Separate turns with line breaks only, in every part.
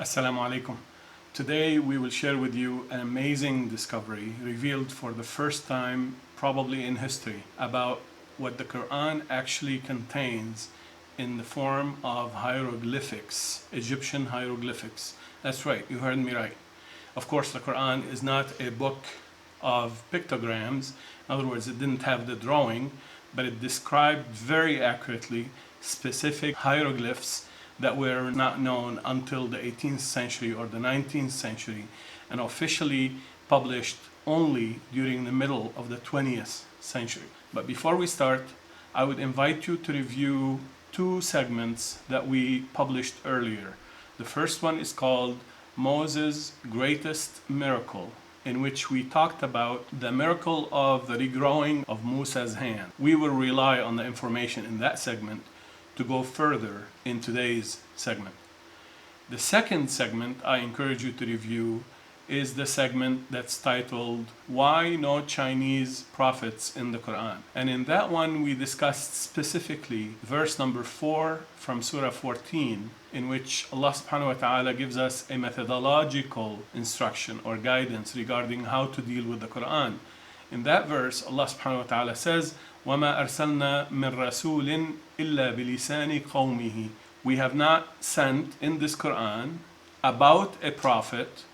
Assalamu alaikum. Today we will share with you an amazing discovery revealed for the first time probably in history about what the Quran actually contains in the form of hieroglyphics, Egyptian hieroglyphics. That's right, you heard me right. Of course, the Quran is not a book of pictograms. In other words, it didn't have the drawing, but it described very accurately specific hieroglyphs that were not known until the 18th century or the 19th century and officially published only during the middle of the 20th century. But before we start, I would invite you to review two segments that we published earlier. The first one is called Moses' Greatest Miracle, in which we talked about the miracle of the regrowing of Musa's hand. We will rely on the information in that segment to go further in today's segment. The second segment I encourage you to review is the segment that's titled Why No Chinese Prophets in the Quran. And in that one we discussed specifically verse number 4 from Surah 14, in which Allah subhanahu wa ta'ala gives us a methodological instruction or guidance regarding how to deal with the Quran. In that verse, Allah subhanahu wa ta'ala says, وَمَا أَرْسَلْنَا مِن رَسُولٍ إِلَّا بِلِسَانِ قَوْمِهِ. We have not sent in this Quran about a prophet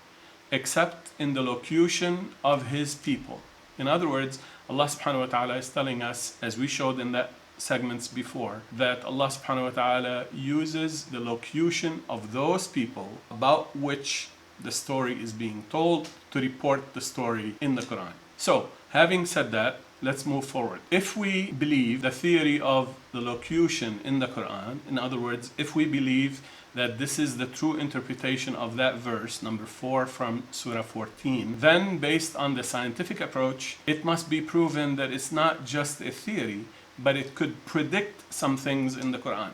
except in the locution of his people. In other words, Allah subhanahu wa ta'ala is telling us, as we showed in that segments before, that Allah subhanahu wa ta'ala uses the locution of those people about which the story is being told to report the story in the Quran. So, having said that, let's move forward. If we believe the theory of the locution in the Quran, in other words, if we believe that this is the true interpretation of that verse, number 4 from Surah 14, then based on the scientific approach, it must be proven that it's not just a theory, but it could predict some things in the Quran.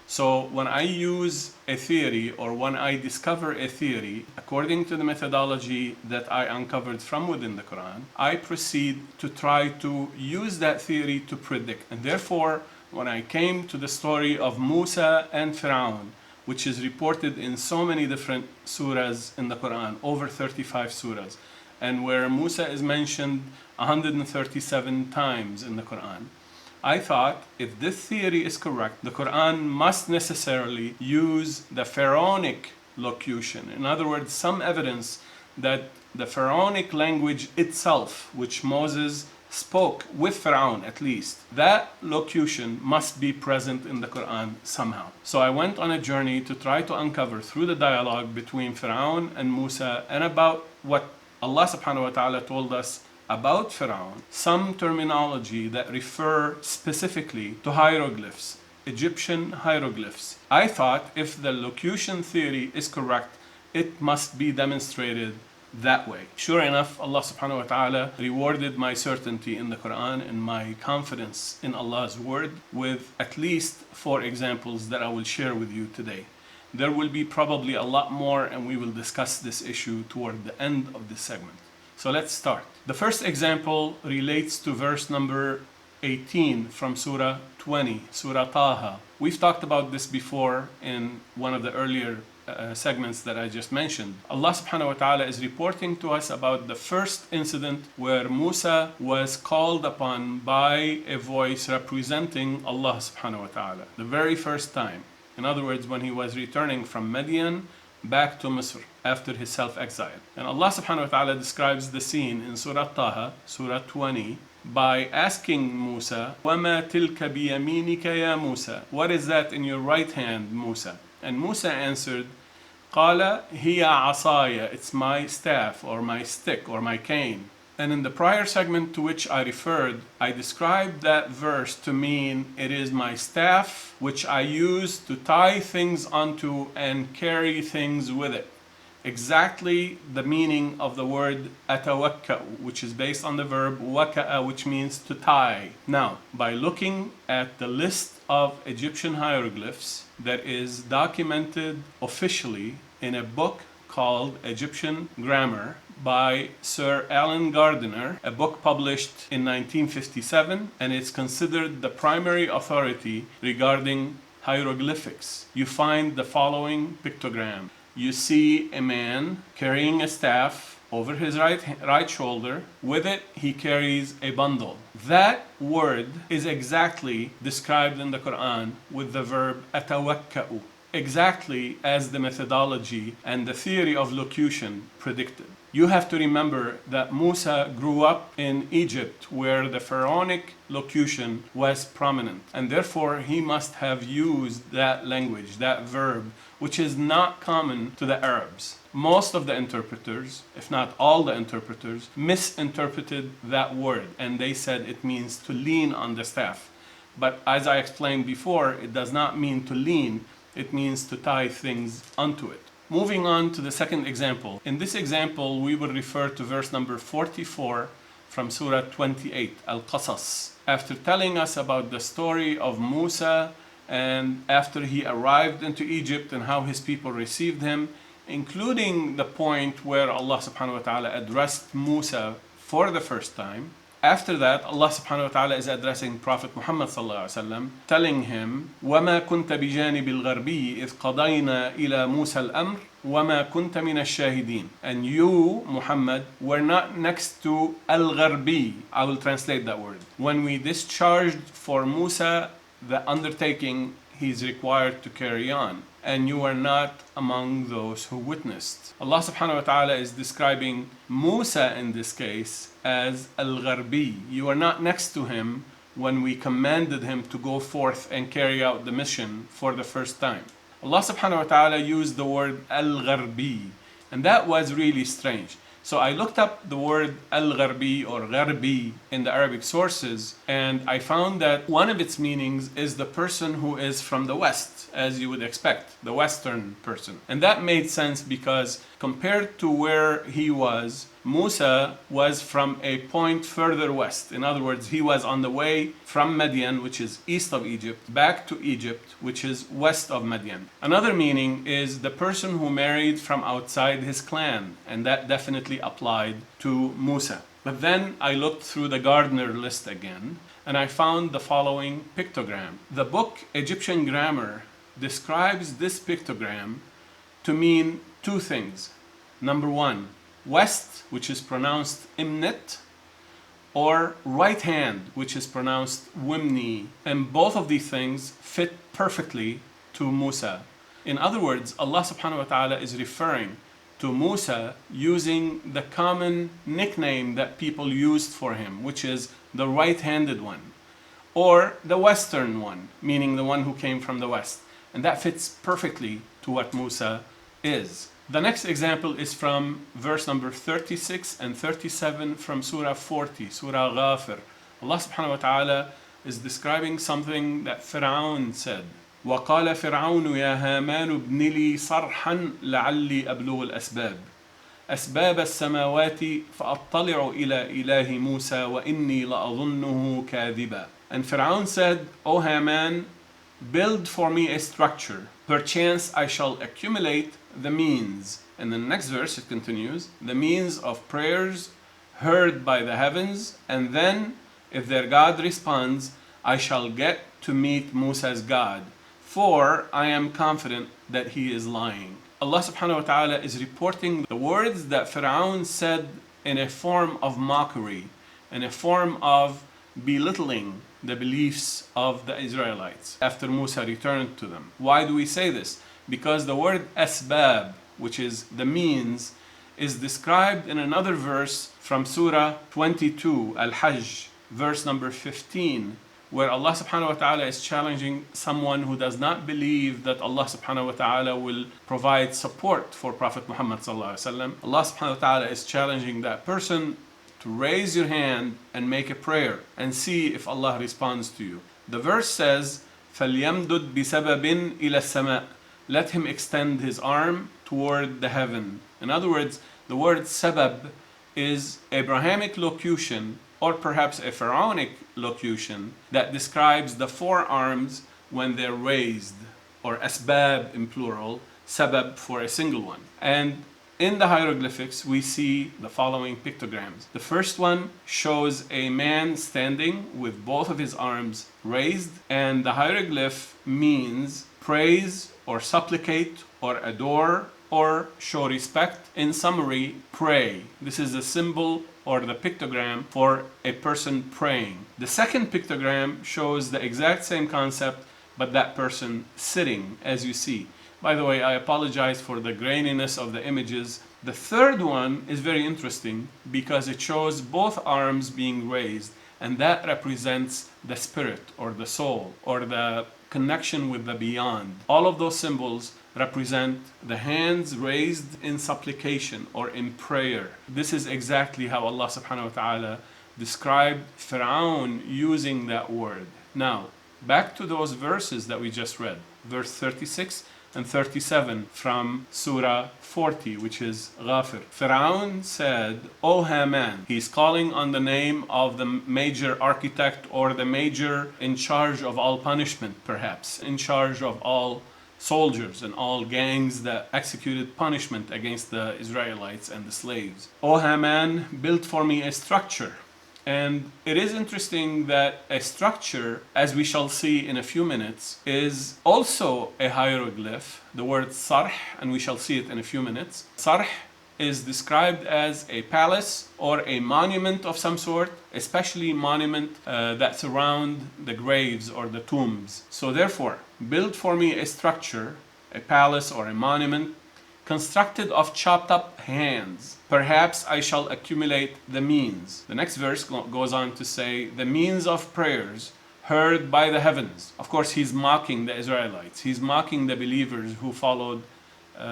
So when I use a theory or when I discover a theory, according to the methodology that I uncovered from within the Quran, I proceed to try to use that theory to predict. And therefore, when I came to the story of Musa and Fir'aun, which is reported in so many different surahs in the Quran, over 35 surahs, and where Musa is mentioned 137 times in the Quran, I thought if this theory is correct, the Quran must necessarily use the Pharaonic locution. In other words, some evidence that the Pharaonic language itself, which Moses spoke with Pharaoh at least, that locution must be present in the Quran somehow. So I went on a journey to try to uncover through the dialogue between Pharaoh and Musa and about what Allah subhanahu wa ta'ala told us about Pharaoh, some terminology that refer specifically to hieroglyphs, Egyptian hieroglyphs. I thought if the locution theory is correct, it must be demonstrated that way. Sure enough, Allah subhanahu wa ta'ala rewarded my certainty in the Quran and my confidence in Allah's word with at least 4 examples that I will share with you today. There will be probably a lot more, and we will discuss this issue toward the end of this segment. So let's start. The first example relates to verse number 18 from Surah 20, Surah Taha. We've talked about this before in one of the earlier segments that I just mentioned. Allah subhanahu wa ta'ala is reporting to us about the first incident where Musa was called upon by a voice representing Allah subhanahu wa ta'ala. The very first time. In other words, when he was returning from Madian back to Misr after his self-exile. And Allah subhanahu wa ta'ala describes the scene in Surah Taha, Surah 20, by asking Musa, وَمَا تِلْكَ بِيَمِينِكَ يَا Musa? What is that in your right hand, Musa? And Musa answered, قَالَ هِيَ عَصَايَ. It's my staff or my stick or my cane. And in the prior segment to which I referred, I described that verse to mean it is my staff which I use to tie things onto and carry things with it. Exactly the meaning of the word أَتَوَكَّأُ, which is based on the verb وَكَأَ, which means to tie. Now, by looking at the list of Egyptian hieroglyphs that is documented officially in a book called Egyptian Grammar by Sir Alan Gardiner, a book published in 1957, and it's considered the primary authority regarding hieroglyphics. You find the following pictogram: you see a man carrying a staff over his right shoulder. With it, he carries a bundle. That word is exactly described in the Quran with the verb atawakka'u, exactly as the methodology and the theory of locution predicted. You have to remember that Musa grew up in Egypt where the pharaonic locution was prominent, and therefore he must have used that language, that verb, which is not common to the Arabs. Most of the interpreters, if not all the interpreters, misinterpreted that word, and they said it means to lean on the staff. But as I explained before, it does not mean to lean, it means to tie things onto it. Moving on to the second example. In this example, we will refer to verse number 44 from Surah 28, Al-Qasas. After telling us about the story of Musa and after he arrived into Egypt and how his people received him, including the point where Allah subhanahu wa ta'ala addressed Musa for the first time. After that, Allah subhanahu wa ta'ala is addressing Prophet Muhammad sallallahu alaihi wasallam, telling him, وَمَا كُنْتَ بِجَانِبِ الْغَرْبِيِّ إِذْ قَضَيْنَا إِلَى مُوسَى الْأَمْرِ وَمَا كُنْتَ مِنَ الشَّاهِدِينَ. And you, Muhammad, were not next to Al-Gharbi. I will translate that word. When we discharged for Musa the undertaking he's required to carry on, and you are not among those who witnessed. Allah subhanahu wa ta'ala is describing Musa in this case as Al-Gharbi. You are not next to him when we commanded him to go forth and carry out the mission for the first time. Allah subhanahu wa ta'ala used the word Al-Gharbi, and that was really strange. So I looked up the word Al-Gharbi or Gharbi in the Arabic sources, and I found that one of its meanings is the person who is from the West, as you would expect, the Western person. And that made sense because compared to where he was, Musa was from a point further west. In other words, he was on the way from Madian, which is east of Egypt, back to Egypt, which is west of Madian. Another meaning is the person who married from outside his clan, and that definitely applied to Musa. But then I looked through the Gardner list again, and I found the following pictogram. The book Egyptian Grammar describes this pictogram to mean two things. Number one, west, which is pronounced imnet, or right hand, which is pronounced wimni. And both of these things fit perfectly to Musa. In other words, Allah subhanahu wa ta'ala is referring to Musa using the common nickname that people used for him, which is the right-handed one, or the Western one, meaning the one who came from the West. And that fits perfectly to what Musa is. The next example is from verse number 36 and 37 from Surah 40, Surah Ghafir. Allah subhanahu wa ta'ala is describing something that Fir'aun said. وَقَالَ فِرْعَوْنُ يَا هَامَانُ ابْنِ لِي صَرْحًا لَعَلِّي أَبْلُغُ الْأَسْبَابِ أسباب السماوات فأطلع إلى إله موسى وإني لأظنه كاذبا. And Fir'aun said, O Haman, build for me a structure. Perchance I shall accumulate the means. And the next verse it continues, the means of prayers heard by the heavens, and then if their God responds, I shall get to meet Musa's God, for I am confident that he is lying. Allah subhanahu wa ta'ala is reporting the words that Fir'aun said in a form of mockery, in a form of belittling the beliefs of the Israelites after Musa returned to them. Why do we say this? Because the word asbab, which is the means, is described in another verse from Surah 22, Al-Hajj, verse number 15, where Allah subhanahu wa ta'ala is challenging someone who does not believe that Allah subhanahu wa ta'ala will provide support for Prophet Muhammad sallallahu alaihi wasallam. Allah subhanahu wa ta'ala is challenging that person to raise your hand and make a prayer and see if Allah responds to you. The verse says, فَلْيَمْدُدْ بِسَبَبٍ إِلَى السَّمَاءِ. Let him extend his arm toward the heaven. In other words, the word sabab is Abrahamic locution, or perhaps a pharaonic locution, that describes the forearms when they're raised, or asbab in plural, sabab for a single one. And in the hieroglyphics, we see the following pictograms. The first one shows a man standing with both of his arms raised, and the hieroglyph means praise or supplicate or adore or show respect. In summary, pray. This is a symbol or the pictogram for a person praying. The second pictogram shows the exact same concept, but that person sitting, as you see. By the way, I apologize for the graininess of the images. The third one is very interesting because it shows both arms being raised, and that represents the spirit or the soul or the connection with the beyond. All of those symbols represent the hands raised in supplication or in prayer. This is exactly how Allah subhanahu wa ta'ala described Fir'aun using that word. Now, back to those verses that we just read, verse 36 and 37 from Surah 40, which is Ghafir. Fir'aun said, O Haman, he's calling on the name of the major architect or the major in charge of all punishment, perhaps, in charge of all soldiers and all gangs that executed punishment against the Israelites and the slaves. O Haman, build for me a structure. And it is interesting that a structure, as we shall see in a few minutes, is also a hieroglyph, the word sarh, and we shall see it in a few minutes. Sarh is described as a palace or a monument of some sort, especially monument that surround the graves or the tombs. So therefore, build for me a structure, a palace or a monument, constructed of chopped up hands. Perhaps I shall accumulate the means. The next verse goes on to say, the means of prayers heard by the heavens. Of course, he's mocking the Israelites. He's mocking the believers who followed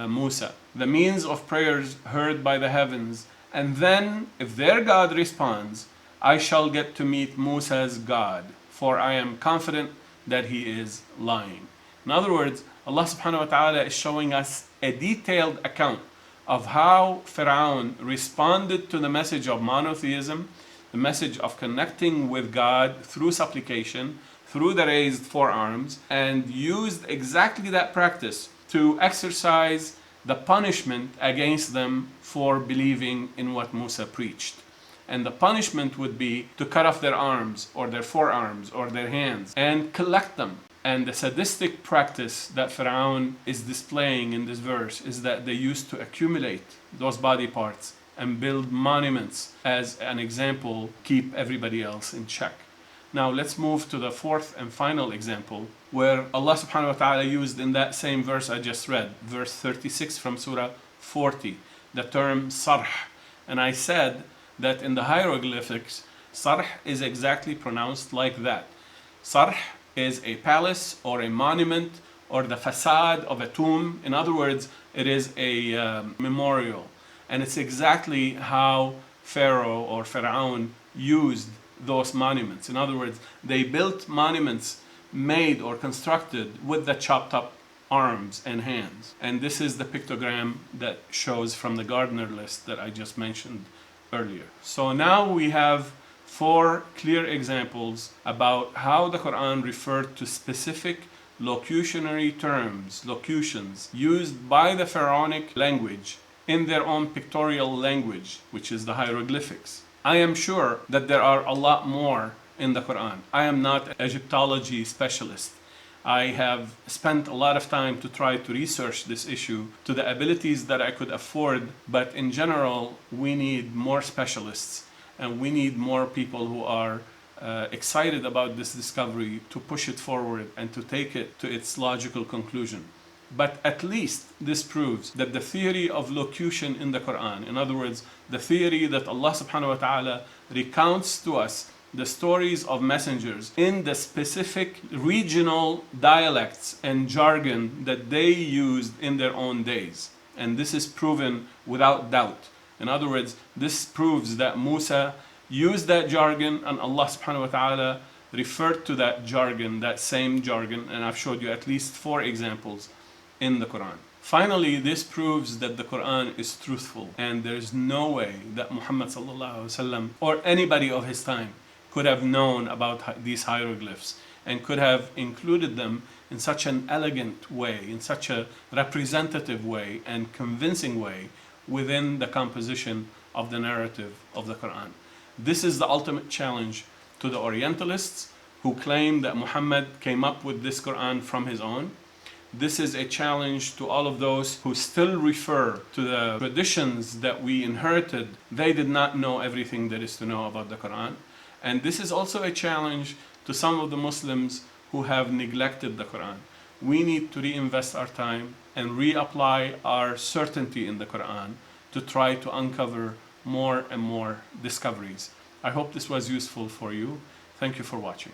Musa. The means of prayers heard by the heavens. And then, if their God responds, I shall get to meet Musa's God, for I am confident that he is lying. In other words, Allah subhanahu wa ta'ala is showing us a detailed account of how Fir'aun responded to the message of monotheism, the message of connecting with God through supplication, through the raised forearms, and used exactly that practice to exercise the punishment against them for believing in what Musa preached. And the punishment would be to cut off their arms or their forearms or their hands and collect them. And the sadistic practice that Fir'aun is displaying in this verse is that they used to accumulate those body parts and build monuments as an example, keep everybody else in check. Now let's move to the fourth and final example where Allah subhanahu wa ta'ala used in that same verse I just read, verse 36 from Surah 40, the term sarh. And I said that in the hieroglyphics, sarh is exactly pronounced like that. Sarh is a palace or a monument or the facade of a tomb. In other words, it is a memorial. And it's exactly how Pharaoh or Fir'aun used those monuments. In other words, they built monuments made or constructed with the chopped up arms and hands. And this is the pictogram that shows from the Gardner list that I just mentioned earlier. So now we have 4 clear examples about how the Quran referred to specific locutionary terms, locutions, used by the Pharaonic language in their own pictorial language, which is the hieroglyphics. I am sure that there are a lot more in the Quran. I am not an Egyptology specialist. I have spent a lot of time to try to research this issue to the abilities that I could afford, but in general, we need more specialists and we need more people who are excited about this discovery to push it forward and to take it to its logical conclusion. But at least this proves that the theory of locution in the Quran, in other words, the theory that Allah subhanahu wa ta'ala recounts to us the stories of messengers in the specific regional dialects and jargon that they used in their own days. And this is proven without doubt. In other words, this proves that Musa used that jargon and Allah subhanahu wa ta'ala referred to that jargon, that same jargon, and I've showed you at least 4 examples in the Quran. Finally, this proves that the Quran is truthful and there is no way that Muhammad sallallahu alaihi wasallam or anybody of his time could have known about these hieroglyphs and could have included them in such an elegant way, in such a representative way and convincing way within the composition of the narrative of the Quran. This is the ultimate challenge to the Orientalists who claim that Muhammad came up with this Quran from his own. This is a challenge to all of those who still refer to the traditions that we inherited. They did not know everything there is to know about the Quran. And this is also a challenge to some of the Muslims who have neglected the Quran. We need to reinvest our time and reapply our certainty in the Quran to try to uncover more and more discoveries. I hope this was useful for you. Thank you for watching.